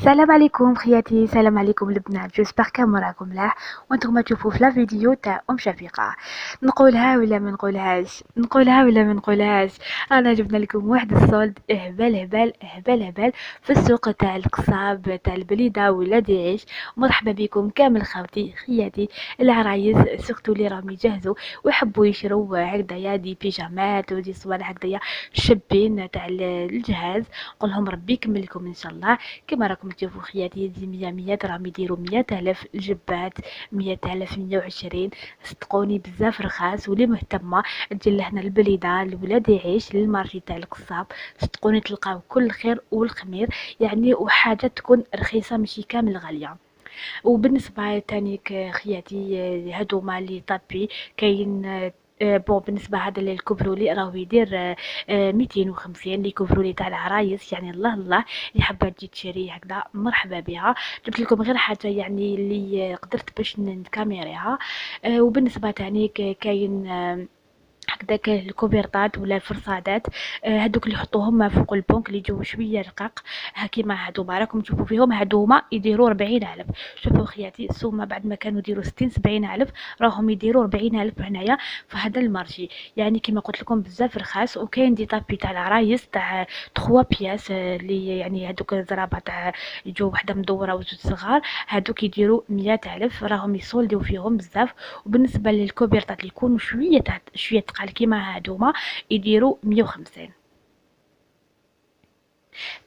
السلام عليكم خياتي، السلام عليكم البنات. جوسبر كان راكم ملاح وانتم تشوفوا في لا فيديو تاع شفيقه. نقولها ولا ما نقولهاش، نقولها ولا ما نقولهاش. انا جبنا لكم واحد الصولد هبال هبال هبال هبال في السوق تاع القصاب تاع البليده ولادي عيش. مرحبا بكم كامل خوتي خياتي العرايس، سورتو اللي راهم يجهزوا ويحبوا يشروا هكذايا دي بيجامات ودي صوالح هكذايا شابين تاع الجهاز. نقول لهم ربي يكملكم ان شاء الله. كما راكم تشوفوا خياتي يدي مية راهم يديروا 100,000 الجبات، 100,000 120. صدقوني بزاف رخاص، واللي مهتمه تجي لهنا البليده لولاد يعيش للمارشي تاع القصاب. صدقوني تلقاو كل خير والخمير يعني، وحاجه تكون رخيصه ماشي كامل غاليه. وبالنسبه تانيك خياتي هادوما لي طابي كاين بون بالنسبه هذا اللي الكوفرولي راهو يدير 250 اللي كوفرولي تاع العرايس يعني. الله الله اللي حابه تجي تشري هكذا مرحبا بها. جبت لكم غير حاجه يعني اللي قدرت باش نكاميريها. وبالنسبه تاني كاين هكداك الكوفرطات ولا الفرصادات، هادوك اللي يحطوهم فوق البنك اللي يجيو شويه رقاق كيما هادوما راكم تشوفوا فيهم. هادوما يديروا 40,000. شوفوا خياتي السومه بعد ما كانوا يديروا 60 70,000 راهم يديروا 40,000 هنايا في هذا المارشي يعني. كيما قلت لكم بزاف رخاص. وكاين دي طابي تاع العرايس تاع 3 بياس اللي يعني هادوك الزرابه تاع يجوا وحده مدوره وزوج صغار، هادوك يديروا 100,000 راهم يسولدوا فيهم بزاف. وبالنسبه للكوبرطات اللي يكونوا شويه تقال كيما هادوما يديروا 150.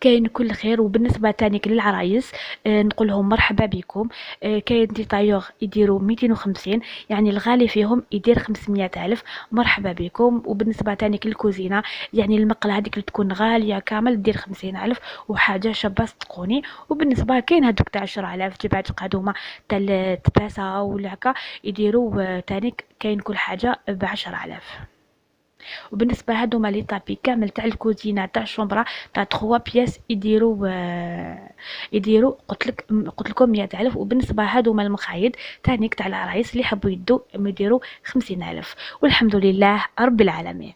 كاين كل خير. وبالنسبه تانيك للعرايس نقول لهم مرحبا بكم. كاين دي طايوغ يديروا 250 يعني الغالي فيهم يدير 500,000. مرحبا بكم. وبالنسبه تانيك للكوزينه يعني المقله هذيك اللي تكون غاليه كامل دير 50,000 وحاجه شابه صدقوني. وبالنسبه كاين هذوك تاع 10,000 جبات قادومه تاع التباسه ولا هكا يديروا تانيك كاين كل حاجه ب10,000. وبالنسبه هادوما لي طابي كامل تاع الكوزينه تاع الشومبرا تاع 3 بياس يديروا قلت لكم 100,000. وبالنسبه هادوما المقايد تانيك تاع العرايس اللي يحبوا يديروا 50,000. والحمد لله رب العالمين.